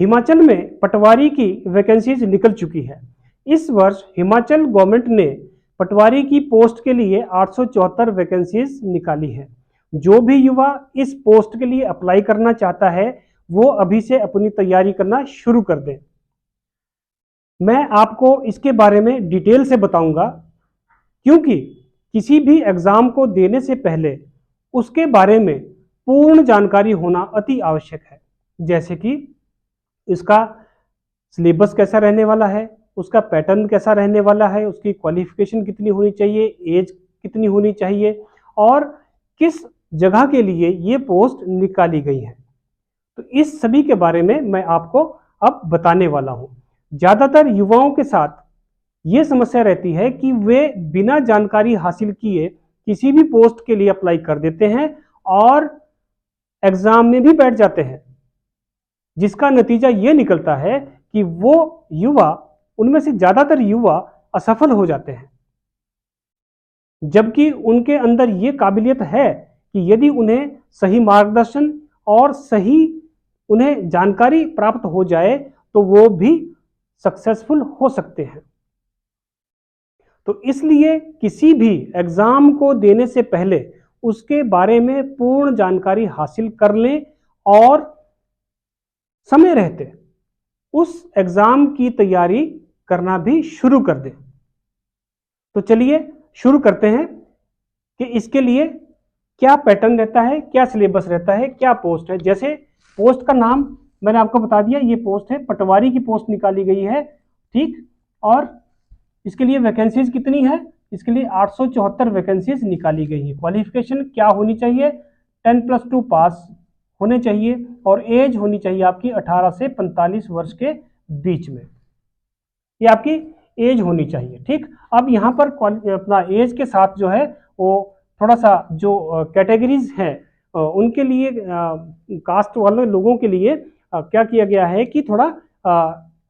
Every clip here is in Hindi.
हिमाचल में पटवारी की वैकेंसीज निकल चुकी है। इस वर्ष हिमाचल गवर्नमेंट ने पटवारी की पोस्ट के लिए 874 वैकेंसीज निकाली है। जो भी युवा इस पोस्ट के लिए अप्लाई करना चाहता है वो अभी से अपनी तैयारी करना शुरू कर दे। मैं आपको इसके बारे में डिटेल से बताऊंगा, क्योंकि किसी भी एग्जाम को देने से पहले उसके बारे में पूर्ण जानकारी होना अति आवश्यक है। जैसे कि इसका सिलेबस कैसा रहने वाला है, उसका पैटर्न कैसा रहने वाला है, उसकी क्वालिफिकेशन कितनी होनी चाहिए, एज कितनी होनी चाहिए और किस जगह के लिए ये पोस्ट निकाली गई है। तो इस सभी के बारे में मैं आपको अब बताने वाला हूं। ज्यादातर युवाओं के साथ ये समस्या रहती है कि वे बिना जानकारी हासिल किए किसी भी पोस्ट के लिए अप्लाई कर देते हैं और एग्जाम में भी बैठ जाते हैं, जिसका नतीजा ये निकलता है कि वो युवा, उनमें से ज्यादातर युवा असफल हो जाते हैं, जबकि उनके अंदर ये काबिलियत है कि यदि उन्हें सही मार्गदर्शन और सही उन्हें जानकारी प्राप्त हो जाए तो वो भी सक्सेसफुल हो सकते हैं। तो इसलिए किसी भी एग्जाम को देने से पहले उसके बारे में पूर्ण जानकारी हासिल कर लें और समय रहते उस एग्जाम की तैयारी करना भी शुरू कर दें। तो चलिए शुरू करते हैं कि इसके लिए क्या पैटर्न रहता है, क्या सिलेबस रहता है, क्या पोस्ट है। जैसे पोस्ट का नाम मैंने आपको बता दिया, ये पोस्ट है, पटवारी की पोस्ट निकाली गई है, ठीक। और इसके लिए वैकेंसीज कितनी है, इसके लिए 874 वैकेंसीज निकाली गई है। क्वालिफिकेशन क्या होनी चाहिए, 10+2 पास होने चाहिए और एज होनी चाहिए आपकी 18 से 45 वर्ष के बीच में, ये आपकी एज होनी चाहिए, ठीक। अब यहाँ पर अपना एज के साथ जो है वो थोड़ा सा जो कैटेगरीज हैं उनके लिए, कास्ट वाले लोगों के लिए क्या किया गया है कि थोड़ा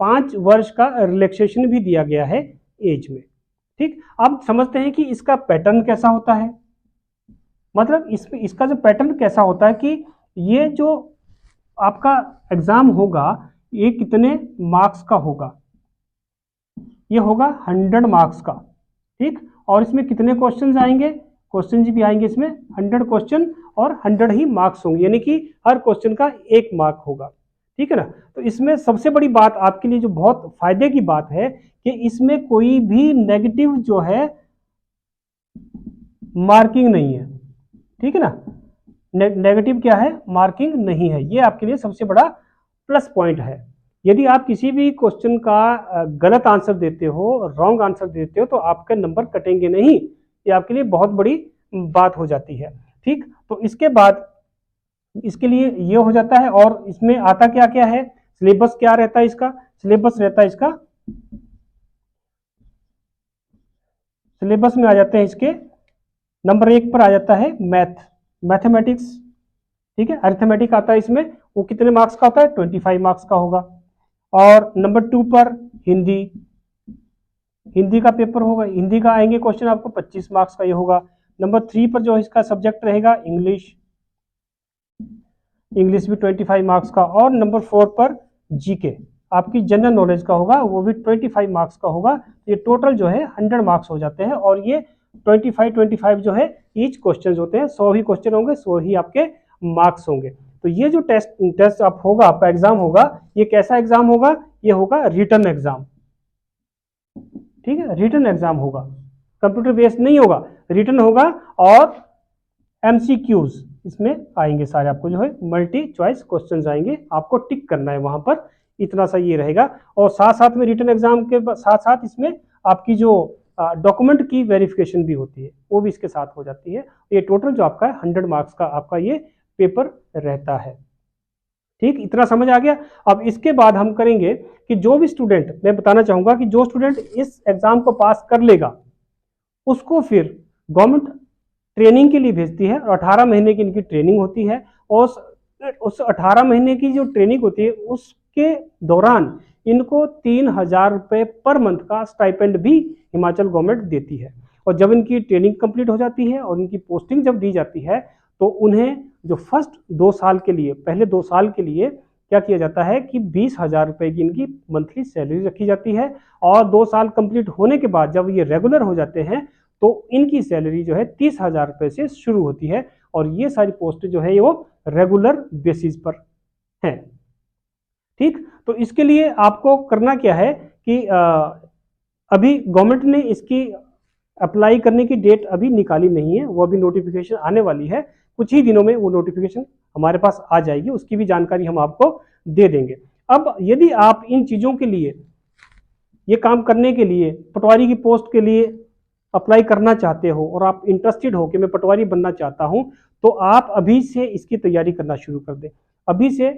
5 वर्ष का रिलैक्सेशन भी दिया गया है एज में, ठीक। अब समझते हैं कि इसका पैटर्न कैसा होता है। मतलब इसका जो पैटर्न कैसा होता है कि ये जो आपका एग्जाम होगा ये कितने मार्क्स का होगा, ये होगा 100 मार्क्स का, ठीक। और इसमें कितने क्वेश्चन आएंगे, क्वेश्चन भी आएंगे इसमें 100 क्वेश्चन और 100 ही मार्क्स होंगे, यानी कि हर क्वेश्चन का 1 मार्क होगा, ठीक है ना। तो इसमें सबसे बड़ी बात आपके लिए जो बहुत फायदे की बात है कि इसमें कोई भी नेगेटिव जो है मार्किंग नहीं है, ठीक है ना। नेगेटिव क्या है, मार्किंग नहीं है, ये आपके लिए सबसे बड़ा प्लस पॉइंट है। यदि आप किसी भी क्वेश्चन का गलत आंसर देते हो, रॉन्ग आंसर देते हो, तो आपके नंबर कटेंगे नहीं, ये आपके लिए बहुत बड़ी बात हो जाती है, ठीक। तो इसके बाद इसके लिए ये हो जाता है। और इसमें आता क्या क्या है, सिलेबस क्या रहता है इसका, सिलेबस रहता है इसका, सिलेबस में आ जाते हैं इसके नंबर 1 पर आ जाता है मैथमेटिक्स, ठीक है। अरिथमेटिक आता है इसमें, वो कितने मार्क्स का होता है, 25 मार्क्स का होगा। और नंबर 2 पर हिंदी, हिंदी का पेपर होगा, हिंदी का आएंगे क्वेश्चन आपको 25 मार्क्स का ये होगा। नंबर 3 पर जो इसका सब्जेक्ट रहेगा इंग्लिश, इंग्लिश भी 25 मार्क्स का। और नंबर 4 पर जीके, आपकी जनरल नॉलेज का होगा, वो भी 25 मार्क्स का होगा। ये टोटल जो है 100 मार्क्स हो जाते हैं और ये 25 जो है ईच क्वेश्चन होते हैं, 100 ही क्वेश्चन होंगे, 100 ही आपके मार्क्स होंगे। तो ये जो टेस्ट आप होगा, आपका एग्जाम होगा, ये कैसा एग्जाम होगा, ये होगा रिटन एग्जाम, ठीक है। रिटन एग्जाम होगा, कंप्यूटर बेस्ड नहीं होगा, रिटन होगा। और एमसीक्यूज इसमें आएंगे सारे, आपको जो है मल्टी चॉइस क्वेश्चंस आएंगे, आपको टिक करना है वहां पर, इतना सा ये रहेगा। और साथ साथ में रिटन एग्जाम के साथ साथ इसमें आपकी जो डॉक्यूमेंट की वेरिफिकेशन भी होती है, वो भी इसके साथ हो जाती है। ये टोटल जो आपका 100 मार्क्स का आपका ये पेपर रहता है, ठीक। इतना समझ आ गया। अब इसके बाद हम करेंगे कि जो भी स्टूडेंट, मैं बताना चाहूंगा कि जो स्टूडेंट इस एग्जाम को पास कर लेगा उसको फिर गवर्नमेंट ट्रेनिंग के लिए भेजती है और 18 महीने की इनकी ट्रेनिंग होती है। और उस 18 महीने की जो ट्रेनिंग होती है उसके दौरान इनको 3,000 रुपये पर मंथ का स्टाइपेंड भी हिमाचल गवर्नमेंट देती है। और जब इनकी ट्रेनिंग कंप्लीट हो जाती है और इनकी पोस्टिंग जब दी जाती है तो उन्हें जो फर्स्ट 2 साल के लिए, पहले 2 साल के लिए क्या किया जाता है कि 20,000 रुपए की इनकी मंथली सैलरी रखी जाती है, और 2 साल कंप्लीट होने के बाद जब ये रेगुलर हो जाते हैं तो इनकी सैलरी जो है 30,000 रुपए से शुरू होती है, और ये सारी पोस्ट जो है वो रेगुलर बेसिस पर है। ठीक, तो इसके लिए आपको करना क्या है कि अभी गवर्नमेंट ने इसकी अप्लाई करने की डेट अभी निकाली नहीं है, वो अभी नोटिफिकेशन आने वाली है, कुछ ही दिनों में वो नोटिफिकेशन हमारे पास आ जाएगी, उसकी भी जानकारी हम आपको दे देंगे। अब यदि आप इन चीज़ों के लिए, ये काम करने के लिए, पटवारी की पोस्ट के लिए अप्लाई करना चाहते हो और आप इंटरेस्टेड हो कि मैं पटवारी बनना चाहता हूं, तो आप अभी से इसकी तैयारी करना शुरू कर दें। अभी से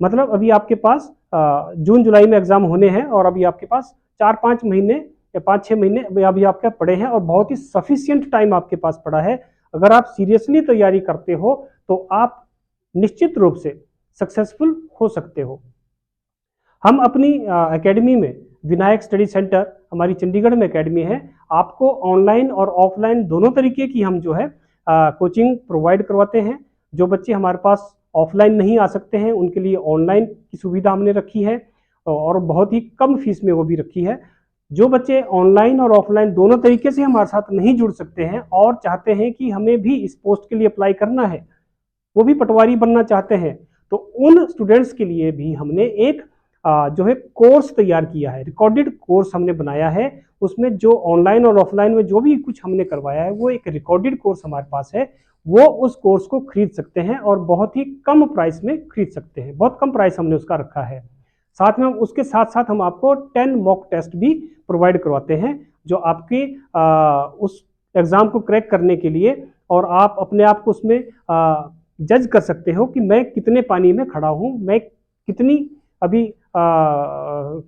मतलब अभी आपके पास जून जुलाई में एग्जाम होने हैं, और अभी आपके पास 4-5 महीने या 5-6 महीने अभी आपके पड़े हैं, और बहुत ही सफिशियंट टाइम आपके पास पड़ा है। अगर आप सीरियसली तैयारी करते हो तो आप निश्चित रूप से सक्सेसफुल हो सकते हो। हम अपनी एकेडमी में, विनायक स्टडी सेंटर हमारी चंडीगढ़ में एकेडमी है, आपको ऑनलाइन और ऑफलाइन दोनों तरीके की हम जो है कोचिंग प्रोवाइड करवाते हैं। जो बच्चे हमारे पास ऑफलाइन नहीं आ सकते हैं उनके लिए ऑनलाइन की सुविधा हमने रखी है, और बहुत ही कम फीस में वो भी रखी है। जो बच्चे ऑनलाइन और ऑफलाइन दोनों तरीके से हमारे साथ नहीं जुड़ सकते हैं और चाहते हैं कि हमें भी इस पोस्ट के लिए अप्लाई करना है, वो भी पटवारी बनना चाहते हैं, तो उन स्टूडेंट्स के लिए भी हमने एक जो है कोर्स तैयार किया है, रिकॉर्डेड कोर्स हमने बनाया है। उसमें जो ऑनलाइन और ऑफलाइन में जो भी कुछ हमने करवाया है वो एक रिकॉर्डेड कोर्स हमारे पास है। वो उस कोर्स को खरीद सकते हैं और बहुत ही कम प्राइस में खरीद सकते हैं, बहुत कम प्राइस हमने उसका रखा है। साथ में उसके साथ साथ हम आपको 10 मॉक टेस्ट भी प्रोवाइड करवाते हैं, जो आपके उस एग्जाम को क्रैक करने के लिए, और आप अपने आप को उसमें जज कर सकते हो कि मैं कितने पानी में खड़ा हूं, मैं कितनी अभी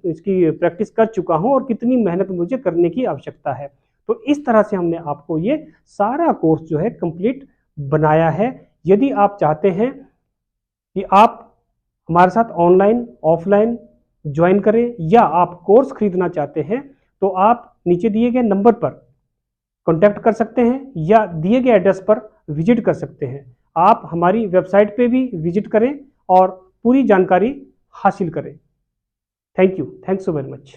इसकी प्रैक्टिस कर चुका हूं और कितनी मेहनत मुझे करने की आवश्यकता है। तो इस तरह से हमने आपको ये सारा कोर्स जो है कंप्लीट बनाया है। यदि आप चाहते हैं कि आप हमारे साथ ऑनलाइन ऑफलाइन ज्वाइन करें, या आप कोर्स खरीदना चाहते हैं, तो आप नीचे दिए गए नंबर पर कॉन्टैक्ट कर सकते हैं या दिए गए एड्रेस पर विजिट कर सकते हैं। आप हमारी वेबसाइट पे भी विजिट करें और पूरी जानकारी हासिल करें। Thank you, thanks so very much.